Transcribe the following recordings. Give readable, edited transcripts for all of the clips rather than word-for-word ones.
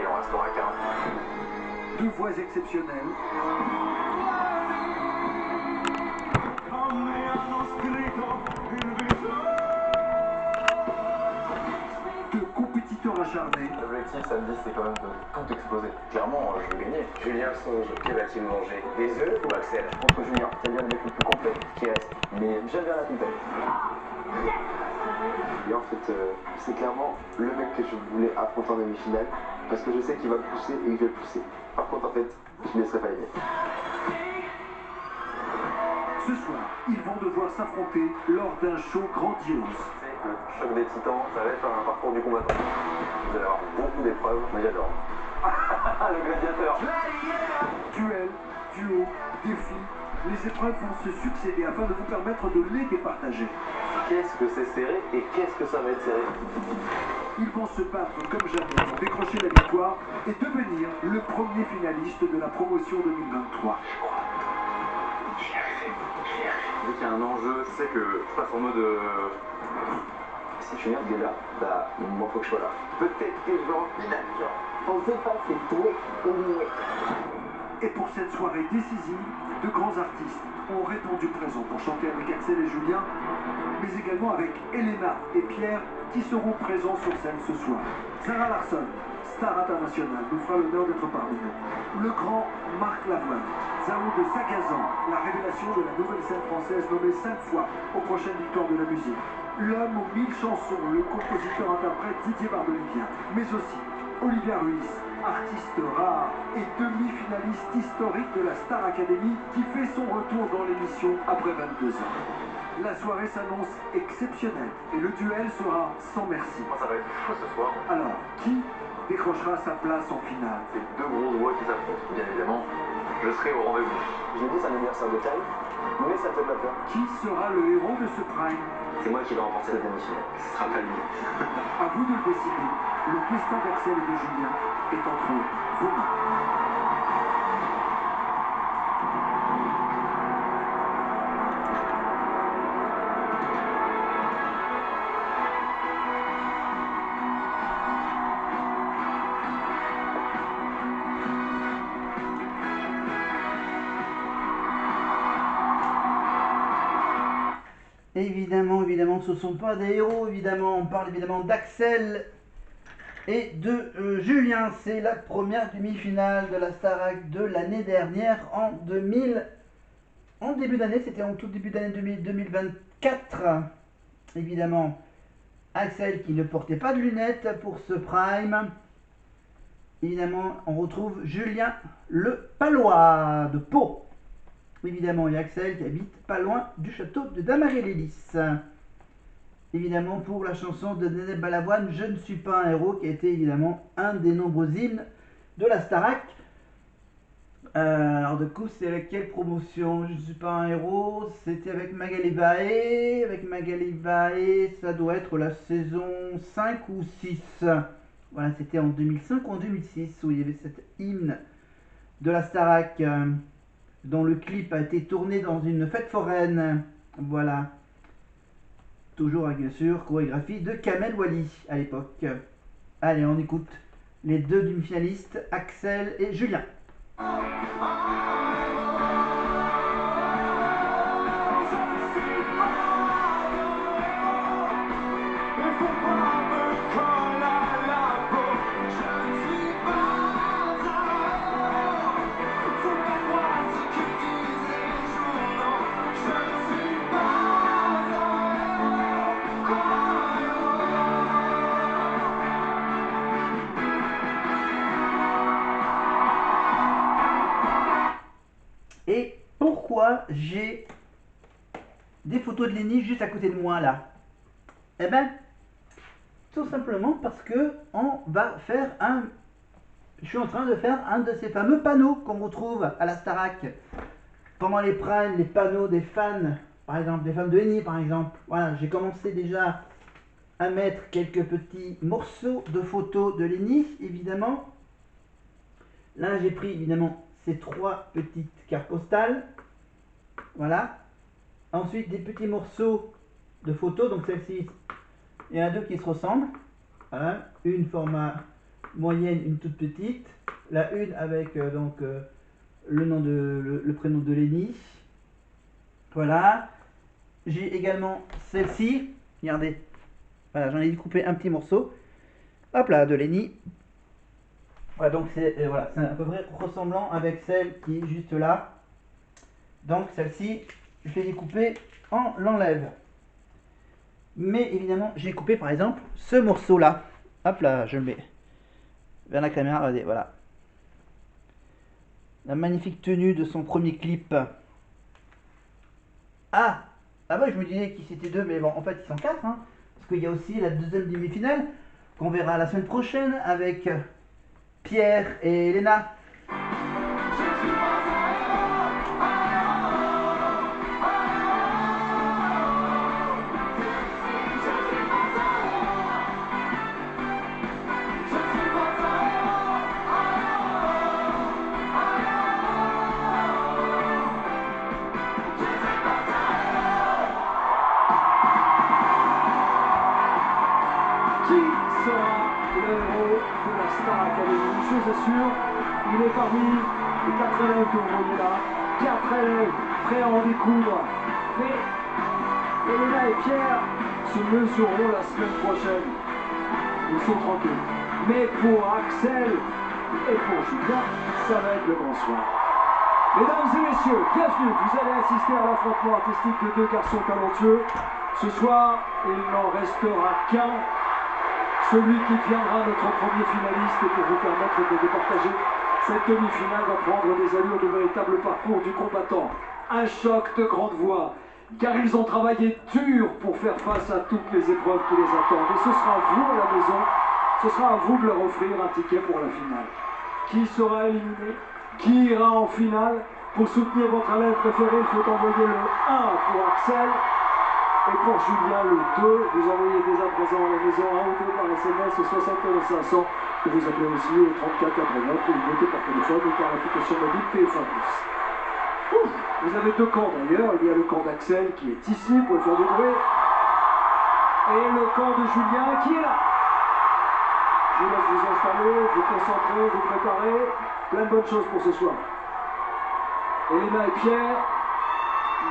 en restera qu'un. Deux voix exceptionnelles. Deux compétiteurs acharnés. L'objectif samedi, c'est quand même de tout exploser. Clairement, je veux gagner. Julien songe, que va-t-il manger? Des œufs ou Axel? Entre Julien, c'est bien le mec le plus complet qui reste. Mais j'aime bien la compète. Et en fait, c'est clairement le mec que je voulais affronter en demi-finale parce que je sais qu'il va pousser et que je vais pousser. Par contre, en fait, je ne laisserai pas gagner. Ce soir, ils vont devoir s'affronter lors d'un show grandiose. C'est le choc des titans, ça va être un parcours du combattant. Vous allez avoir beaucoup d'épreuves, moi j'adore. Le gladiateur. Duel, duo, défi, les épreuves vont se succéder afin de vous permettre de les départager. Qu'est-ce que c'est serré et qu'est-ce que ça va être serré? Ils vont se battre comme jamais pour décrocher la victoire et devenir le premier finaliste de la promotion 2023. Dès qu'il y a un enjeu, je sais que je passe en mode... Si je suis merde déjà, bah, moi faut que je sois là. Peut-être que je vais en finale, genre. On sait pas, c'est toi ou moi. Et pour cette soirée décisive, de grands artistes ont répondu présent pour chanter avec Axel et Julien, mais également avec Elena et Pierre qui seront présents sur scène ce soir. Zara Larsson, star internationale, nous fera l'honneur d'être parmi nous. Le grand Marc Lavoine, Zao de Sagazan, la révélation de la nouvelle scène française nommée 5 fois aux prochaines victoires de la musique. L'homme aux 1000 chansons, le compositeur-interprète Didier Barbelivien, mais aussi Olivia Ruiz, artiste rare et demi-finaliste historique de la Star Academy qui fait son retour dans l'émission après 22 ans. La soirée s'annonce exceptionnelle et le duel sera sans merci. Moi ça va être chaud ce soir. Alors, qui décrochera sa place en finale? C'est deux grosses voix qui s'affrontent, bien évidemment. Je serai au rendez-vous. J'ai dit c'est un anniversaire de taille, mais ça te fait pas peur. Qui sera le héros de ce prime? C'est moi qui vais remporter la demi-finale. Ce sera pas lui. À vous de le décider. Le destin d'Axel et de Julien est entre vos mains. Évidemment, ce ne sont pas des héros, évidemment. On parle évidemment d'Axel et de Julien. C'est la première demi-finale de la Starac de l'année dernière, en début d'année, c'était en tout début d'année 2024. Évidemment, Axel qui ne portait pas de lunettes pour ce prime. Évidemment, on retrouve Julien le Palois de Pau. Évidemment, il y a Axel qui habite pas loin du château de Damarie-Lélis. Évidemment, pour la chanson de Neneb Balavoine, Je ne suis pas un héros, qui a été évidemment un des nombreux hymnes de la Starac. Alors, du coup, c'est avec quelle promotion? Je ne suis pas un héros, c'était avec Magali Vaé. Avec Magali Vaé, ça doit être la saison 5 ou 6. Voilà, c'était en 2005 ou en 2006 où il y avait cet hymne de la Starac. Dont le clip a été tourné dans une fête foraine. Voilà. Toujours avec, bien sûr, chorégraphie de Kamel Wally à l'époque. Allez, on écoute les deux demi-finalistes, Axel et Julien. Et pourquoi j'ai des photos de Lenny juste à côté de moi là? Eh ben, tout simplement parce que je suis en train de faire un de ces fameux panneaux qu'on retrouve à la Starac. Pendant les primes, les panneaux des fans, par exemple, des fans de Lenny par exemple. Voilà, j'ai commencé déjà à mettre quelques petits morceaux de photos de Lenny, évidemment. Là, j'ai pris évidemment ces trois petites cartes postales. Voilà. Ensuite, des petits morceaux de photos. Donc, celle-ci, il y en a deux qui se ressemblent. Voilà. Une format moyenne, une toute petite. La une avec le nom le prénom de Lenny. Voilà. J'ai également celle-ci. Regardez. Voilà, j'en ai découpé un petit morceau. Hop là, de Lenny. Voilà, donc c'est voilà, à peu près ressemblant avec celle qui est juste là. Donc celle-ci, je l'ai découpée en l'enlève. Mais évidemment, j'ai coupé par exemple ce morceau-là. Hop là, je le mets vers la caméra. Regardez, voilà. La magnifique tenue de son premier clip. Ah bah je me disais qu'ils étaient deux, mais bon, en fait ils sont quatre, hein, parce qu'il y a aussi la deuxième demi-finale qu'on verra la semaine prochaine avec Pierre et Elena. Chose est sûre, il est parmi les 4 élèves que vous voyez là, 4 élèves prêts à en découdre. Mais Elena et Pierre se mesureront la semaine prochaine. Ils sont tranquilles. Mais pour Axel et pour Julien, ça va être le grand soir. Mesdames et messieurs, bienvenue, vous allez assister à l'affrontement artistique de deux garçons talentueux. Ce soir, il n'en restera qu'un. Celui qui viendra notre premier finaliste et pour vous permettre de départager cette demi-finale va prendre des allures de véritable parcours du combattant. Un choc de grande voix, car ils ont travaillé dur pour faire face à toutes les épreuves qui les attendent. Et ce sera à vous à la maison, ce sera à vous de leur offrir un ticket pour la finale. Qui sera éliminé? Qui ira en finale? Pour soutenir votre élève préféré, il faut envoyer le 1 pour Axel. Et pour Julien, le 2, vous envoyez dès à présent à la maison 1 ou 2 par SMS au 71 500 et vous appelez aussi au 34 80 pour une votez par téléphone ou par l'application mobile TF1+. Vous avez deux camps d'ailleurs, il y a le camp d'Axel qui est ici pour faire du bruit et le camp de Julien qui est là. Je vous laisse vous installer, vous concentrer, vous préparer, plein de bonnes choses pour ce soir. Elena et Pierre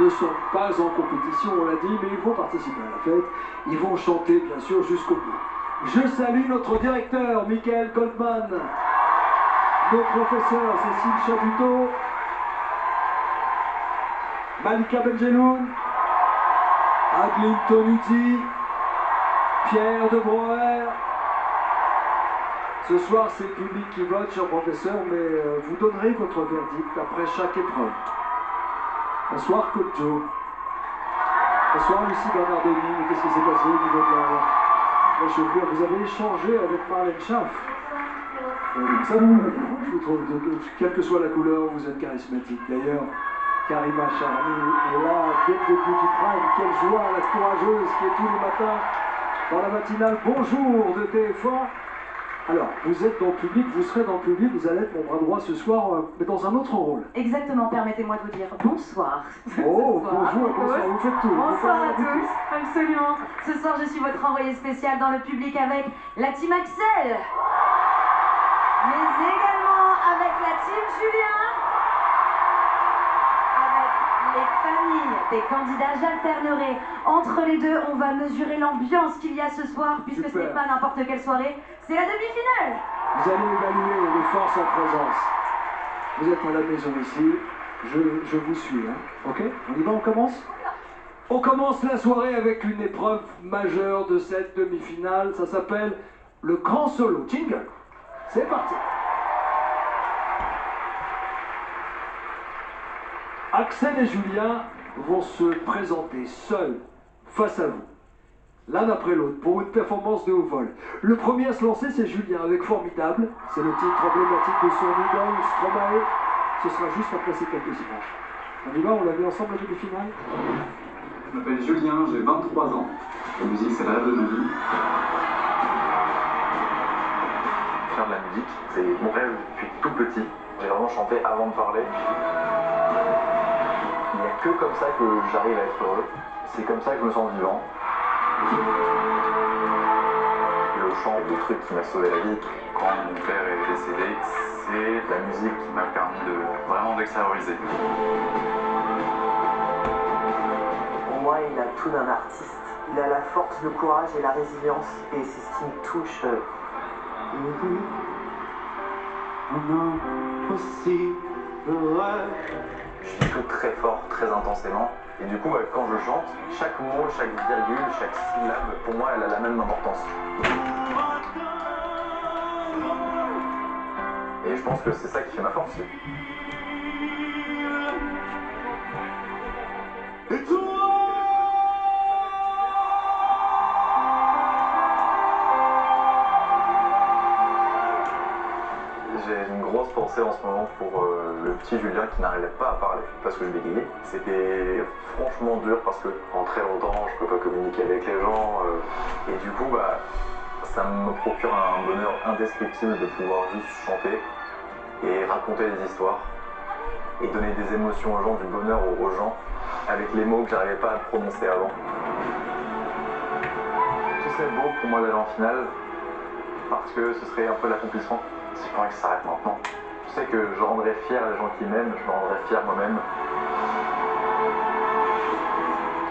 ne sont pas en compétition, on l'a dit, mais ils vont participer à la fête. Ils vont chanter, bien sûr, jusqu'au bout. Je salue notre directeur, Michael Goldman, nos professeurs, Cécile Chabuteau, Malika Benjeloun, Adeline Tonuti, Pierre de Broer. Ce soir, c'est le public qui vote, cher professeur, mais vous donnerez votre verdict après chaque épreuve. Bonsoir, Coach Joe. Bonsoir, Lucie Bernardoni. Mais qu'est-ce qui s'est passé au niveau de la chevelure? Vous avez échangé avec Marlène Schaff. Ça, je vous trouve, quelle que soit la couleur, vous êtes charismatique. D'ailleurs, Karima Charny est là, dès le début du prime. Quelle joie, la courageuse qui est tous les matins dans la matinale. Bonjour de TF1. Alors, vous êtes dans le public, vous serez dans le public, vous allez être mon bras droit ce soir, mais dans un autre rôle. Exactement, permettez-moi de vous dire bonsoir. Oh, bonjour, bonsoir, vous faites tout. Bonsoir à tous, absolument. Ce soir, je suis votre envoyé spécial dans le public avec la team Axel, mais également avec la team Julien, avec les familles des candidats. J'alternerai entre les deux. On va mesurer l'ambiance qu'il y a ce soir, puisque Super. ce n'est pas n'importe quelle soirée, c'est la demi-finale. Vous allez évaluer les forces en présence. Vous êtes à la maison ici, je vous suis, hein. Ok? On y va, on commence? On commence la soirée avec une épreuve majeure de cette demi-finale. Ça s'appelle le grand solo. Jingle. C'est parti. Axel et Julien vont se présenter seuls face à vous, l'un après l'autre, pour une performance de haut vol. Le premier à se lancer, c'est Julien, avec Formidable. C'est le titre emblématique de son idole, Stromae. Ce sera juste après ces quelques images. On y va, on l'a vu ensemble la demi-finale. Je m'appelle Julien, j'ai 23 ans. La musique, c'est le rêve de ma vie. Faire de la musique, c'est mon rêve depuis tout petit. J'ai vraiment chanté avant de parler. Il n'y a que comme ça que j'arrive à être heureux. C'est comme ça que je me sens vivant. Le le chant, le truc qui m'a sauvé la vie. Quand mon père est décédé, c'est la musique qui m'a permis de vraiment d'extérioriser. Pour moi, il a tout d'un artiste. Il a la force, le courage et la résilience. Et c'est ce qui me touche. Je vis tout très fort, très intensément. Et du coup, quand je chante, chaque mot, chaque virgule, chaque syllabe, pour moi, elle a la même importance. Et je pense que c'est ça qui fait ma force. J'ai une grosse pensée en ce moment pour le petit Julien qui n'arrivait pas à parler parce que je bégayais. C'était franchement dur parce que en très longtemps je peux pas communiquer avec les gens et du coup ça me procure un bonheur indescriptible de pouvoir juste chanter et raconter des histoires et donner des émotions aux gens, du bonheur aux gens avec les mots que j'arrivais pas à prononcer avant. Ce serait beau pour moi d'aller en finale parce que ce serait un peu l'accomplissement. C'est pas que ça s'arrête maintenant. Je sais que je rendrai fier les gens qui m'aiment, je me rendrai fier moi-même.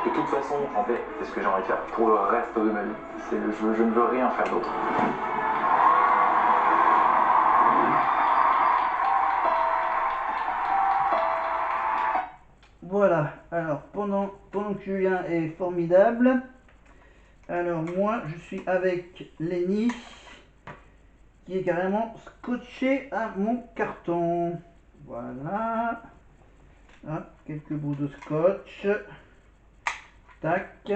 De toute façon, chanter, c'est ce que j'ai envie de faire pour le reste de ma vie. Je ne veux rien faire d'autre. Voilà, alors pendant que Julien est formidable, alors moi je suis avec Lenny qui est carrément scotché à mon carton. Voilà. Hop, quelques bouts de scotch. Tac.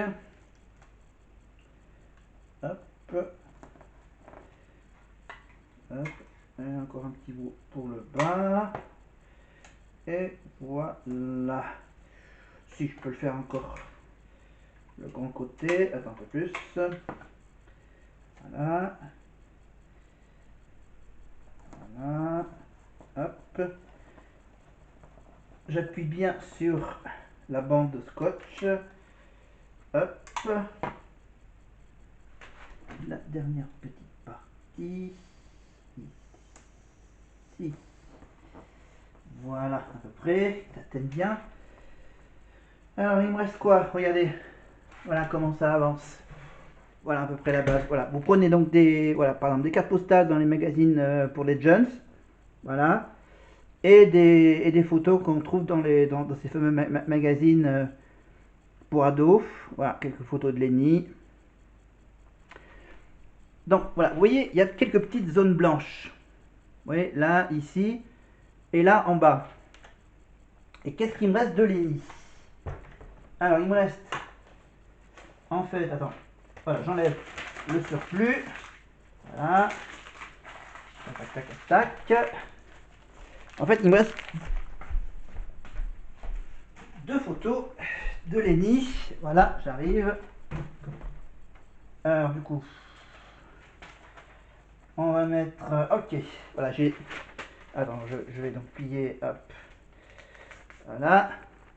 Hop. Hop. Et encore un petit bout pour le bas. Et voilà. Si je peux le faire encore. Le grand côté. Attends un peu plus. Voilà. Voilà. Hop. J'appuie bien sur la bande de scotch. Hop. La dernière petite partie. Ici. Voilà, à peu près. Ça t'aime bien. Alors, il me reste quoi? Regardez. Voilà comment ça avance. Voilà à peu près la base. Voilà. Vous prenez donc par exemple, des cartes postales dans les magazines pour les jeunes. Voilà. Et des photos qu'on trouve dans ces fameux magazines pour ados. Voilà, quelques photos de Lenny. Donc voilà, vous voyez, il y a quelques petites zones blanches. Vous voyez, là, ici, et là en bas. Et qu'est-ce qu'il me reste de Lenny? Alors, il me reste, en fait, attends, voilà, j'enlève le surplus. Voilà. Tac, tac, tac, tac. En fait, il me reste deux photos de Lenny. Voilà, j'arrive. Alors, du coup, on va mettre... ok, voilà, j'ai... Attends, je vais donc plier, hop. Voilà,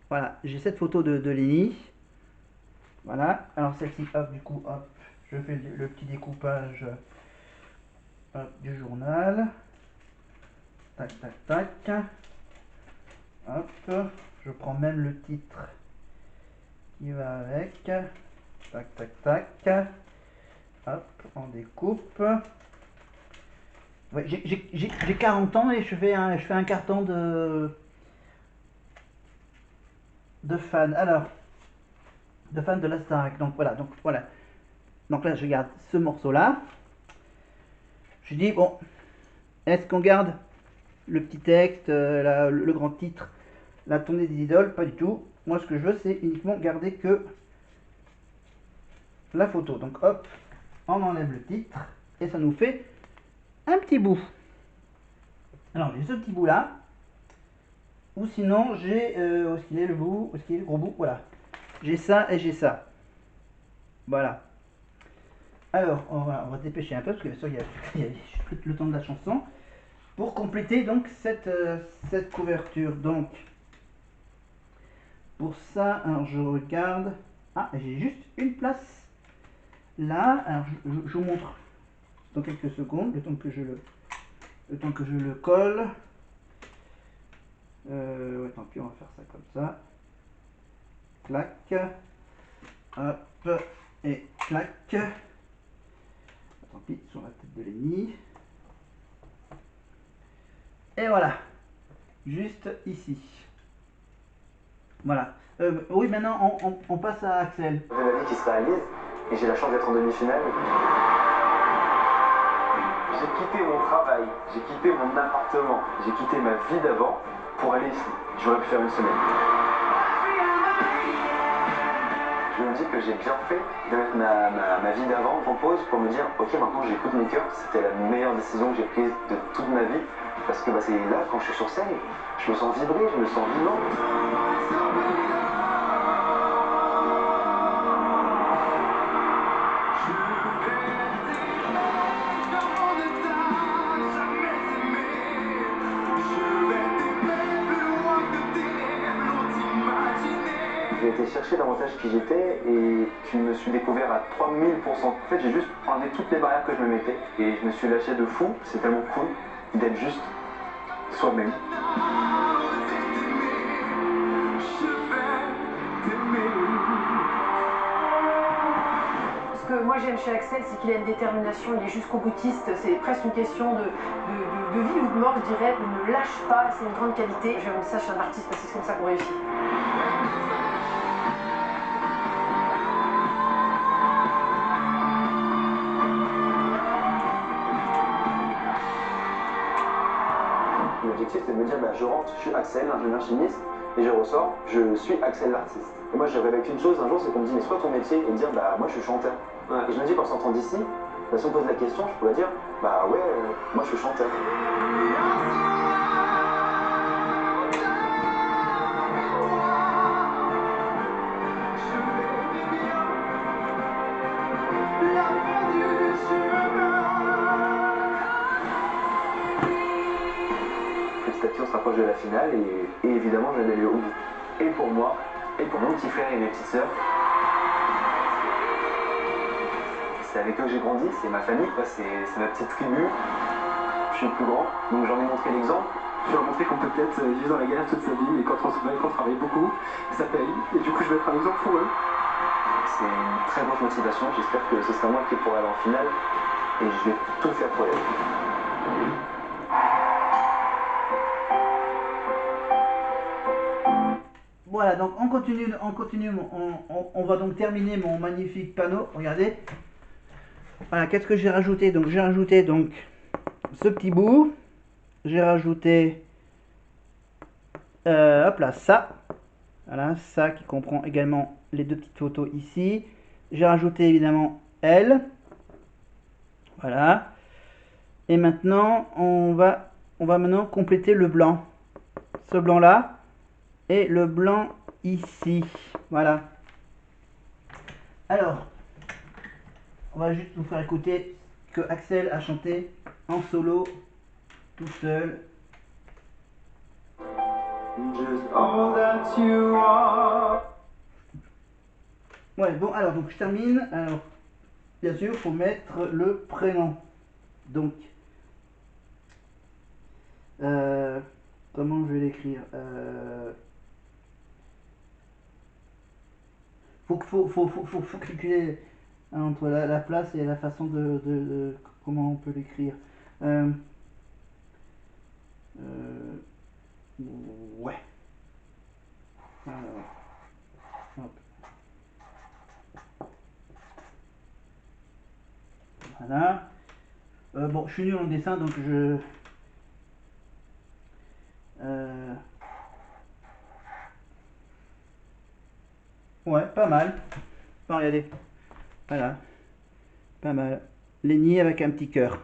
voilà, j'ai cette photo de Lenny. Voilà, alors celle-ci, hop, du coup, hop, je fais le petit découpage hop, du journal. Tac, tac, tac. Hop, je prends même le titre qui va avec. Tac, tac, tac. Hop, on découpe. Ouais, j'ai 40 ans et je fais un carton de fan. Alors, de fan de la Starac. Donc voilà, Donc là, je garde ce morceau-là. Je dis, bon, est-ce qu'on garde le petit texte, le grand titre, la tournée des idoles? Pas du tout. Moi, ce que je veux, c'est uniquement garder que la photo. Donc hop, on enlève le titre et ça nous fait un petit bout. Alors, j'ai ce petit bout-là. Ou sinon, j'ai... où est-ce qu'il est le bout? Où est-ce qu'il est le gros bout? Voilà. J'ai ça et j'ai ça. Voilà. Alors, on va se dépêcher un peu, parce que bien sûr, il y a juste le temps de la chanson. Pour compléter donc cette couverture. Donc, pour ça, alors je regarde. Ah, j'ai juste une place là. Alors, je vous montre dans quelques secondes, le temps que je le colle. Ouais, tant pis, on va faire ça comme ça. Clac. Hop. Et clac. Tant pis, sur la tête de Lenny. Et voilà. Juste ici. Voilà. Oui, maintenant, on passe à Axel. J'ai ma vie qui se réalise et j'ai la chance d'être en demi-finale. J'ai quitté mon travail, j'ai quitté mon appartement, j'ai quitté ma vie d'avant pour aller ici. J'aurais pu faire une semaine. Je me dis que j'ai bien fait de mettre ma vie d'avant en pause pour me dire ok, maintenant j'écoute mes cœurs. C'était la meilleure décision que j'ai prise de toute ma vie parce que c'est là, quand je suis sur scène, je me sens vibrer, je me sens vivant. J'ai été chercher davantage qui j'étais et je me suis découvert à 3000%. En fait, j'ai juste enlevé toutes les barrières que je me mettais et je me suis lâché de fou. C'est tellement cool d'être juste soi-même. Ce que moi j'aime chez Axel, c'est qu'il a une détermination, il est jusqu'au boutiste, c'est presque une question de vie ou de mort, je dirais, il ne lâche pas, c'est une grande qualité. J'aime ça chez un artiste parce que c'est comme ça qu'on réussit. L'objectif c'est de me dire je rentre, je suis Axel, l'ingénieur chimiste, et je ressors, je suis Axel l'artiste. Et moi je rêve avec une chose un jour, c'est qu'on me dit mais c'est quoi ton métier et me dire moi je suis chanteur. Ouais. Et je me dis qu'en sortant d'ici, si on pose la question, je pourrais dire ouais, moi je suis chanteur. Petit à petit on se rapproche de la finale et évidemment je vais aller au bout. Et pour moi, et pour mon petit frère et mes petites sœurs. C'est avec eux que j'ai grandi, c'est ma famille, c'est ma petite tribu. Je suis le plus grand, donc j'en ai montré l'exemple. Je leur ai montré qu'on peut peut-être vivre dans la galère toute sa vie, mais quand on se bat et qu'on travaille beaucoup, ça paye. Et du coup, je vais être un exemple pour eux. C'est une très grosse motivation. J'espère que ce sera moi qui pourrai aller en finale. Et je vais tout faire pour y aller. Voilà, donc on continue, on va donc terminer mon magnifique panneau. Regardez. Voilà, qu'est-ce que j'ai rajouté? Donc j'ai rajouté donc ce petit bout. J'ai rajouté hop là, ça. Voilà, ça qui comprend également les deux petites photos ici. J'ai rajouté évidemment elle. Voilà. Et maintenant, on va maintenant compléter le blanc. Ce blanc là. Et le blanc ici. Voilà. Alors, on va juste vous faire écouter que Axel a chanté en solo, tout seul. Ouais, bon, alors, donc je termine. Alors, bien sûr, il faut mettre le prénom. Donc, comment je vais l'écrire? Faut calculer entre la place et la façon de comment on peut l'écrire. Ouais. Hop. Voilà. Bon, je suis nul en dessin, donc je... Ouais, pas mal. Bon, regardez. Voilà. Pas mal. Lenny avec un petit cœur.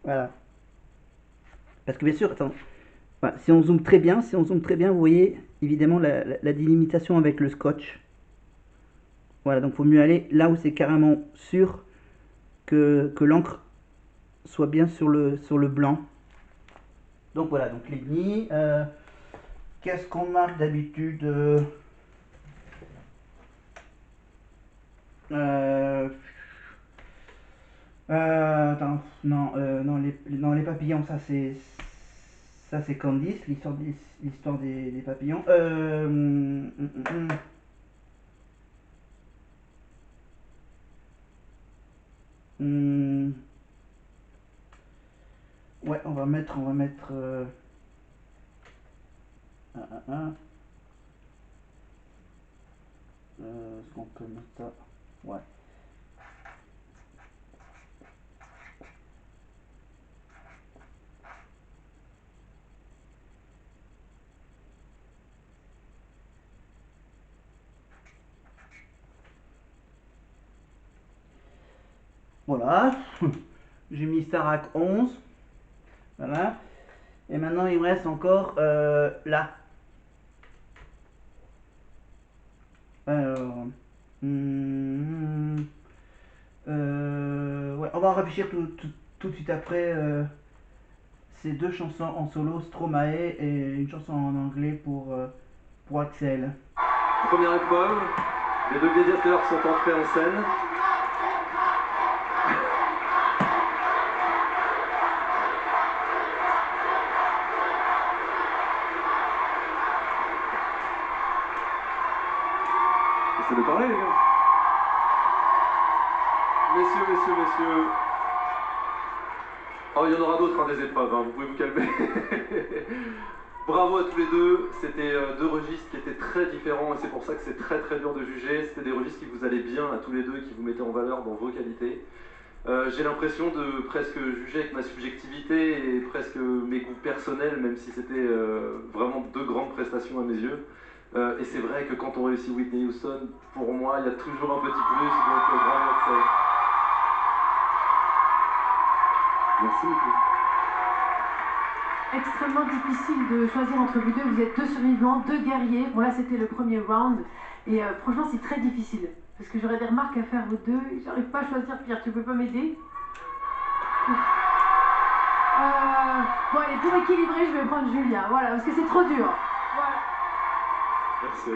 Voilà. Parce que bien sûr, attends. Voilà, si on zoome très bien, vous voyez évidemment la délimitation avec le scotch. Voilà, donc il faut mieux aller là où c'est carrément sûr que l'encre soit bien sur le blanc. Donc voilà, donc Lenny. Qu'est-ce qu'on marque d'habitude? Attends, non, non, les papillons, ça c'est Candice, l'histoire des papillons. Ouais, on va mettre. Est-ce qu'on peut mettre ça? Ouais. Voilà. J'ai mis Starac 11. Voilà. Et maintenant il me reste encore là. Alors. Ouais, on va en réfléchir tout de suite après. Ces deux chansons en solo, Stromae et une chanson en anglais pour Axel. Première épreuve, les deux gladiateurs sont entrés en scène. Essayez de parler, les gars. Messieurs. Oh, il y en aura d'autres, des épreuves, vous pouvez vous calmer. Bravo à tous les deux, c'était deux registres qui étaient très différents et c'est pour ça que c'est très dur de juger. C'était des registres qui vous allaient bien à tous les deux et qui vous mettaient en valeur dans vos qualités. J'ai l'impression de presque juger avec ma subjectivité et presque mes goûts personnels, même si c'était vraiment deux grandes prestations à mes yeux. Et c'est vrai que quand on réussit Whitney Houston, pour moi, il y a toujours un petit plus, donc bravo Axel. Merci Nicolas. Extrêmement difficile de choisir entre vous deux. Vous êtes deux survivants, deux guerriers. Bon là c'était le premier round et franchement c'est très difficile parce que j'aurais des remarques à faire vous deux. J'arrive pas à choisir. Pierre, tu peux pas m'aider? Bon allez, pour équilibrer je vais prendre Julien. Voilà, parce que c'est trop dur. Voilà. Merci.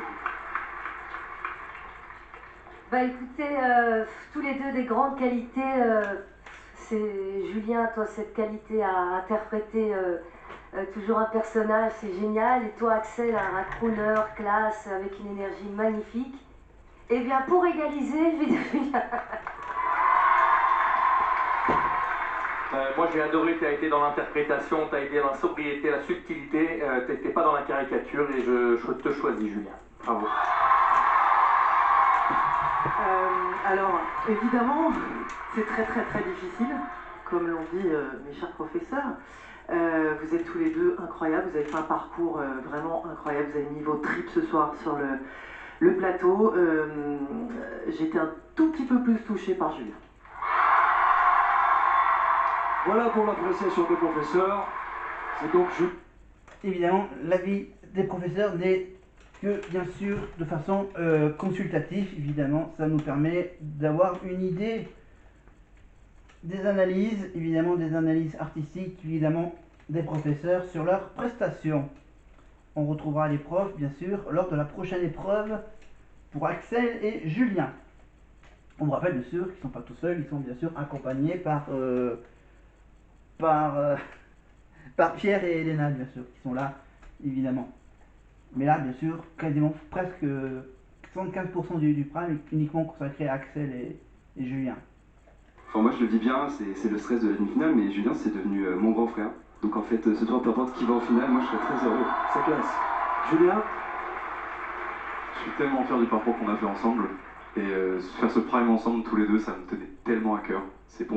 Bah écoutez, tous les deux des grandes qualités. C'est Julien, toi, cette qualité à interpréter toujours un personnage, c'est génial. Et toi, Axel, un crooner classe avec une énergie magnifique. Eh bien, pour égaliser, je vais dire Julien. Moi, j'ai adoré, tu as été dans l'interprétation, tu as été dans la sobriété, la subtilité, tu n'étais pas dans la caricature et je te choisis, Julien. Bravo. Alors, évidemment, c'est très difficile, comme l'ont dit mes chers professeurs. Vous êtes tous les deux incroyables, vous avez fait un parcours vraiment incroyable, vous avez mis vos tripes ce soir sur le plateau. J'étais un tout petit peu plus touchée par Julien. Voilà pour l'appréciation des professeurs. C'est donc Évidemment, l'avis des professeurs n'est que, bien sûr, de façon consultative. Évidemment, ça nous permet d'avoir une idée des analyses, évidemment des analyses artistiques, évidemment des professeurs sur leurs prestations. On retrouvera les profs, bien sûr, lors de la prochaine épreuve pour Axel et Julien. On vous rappelle, bien sûr, qu'ils ne sont pas tout seuls, ils sont bien sûr accompagnés par Pierre et Elena, bien sûr, qui sont là, évidemment. Mais là, bien sûr, quasiment presque 75% du prime est uniquement consacré à Axel et Julien. Enfin, moi je le vis bien, c'est le stress de la demi-finale, mais Julien c'est devenu mon grand frère. Donc en fait, ce soir, peu importe qui va en finale, moi je serais très heureux. c'est classe. Julien? Je suis tellement fier du parcours qu'on a fait ensemble. Et faire ce prime ensemble tous les deux, ça me tenait tellement à cœur. Pour moi,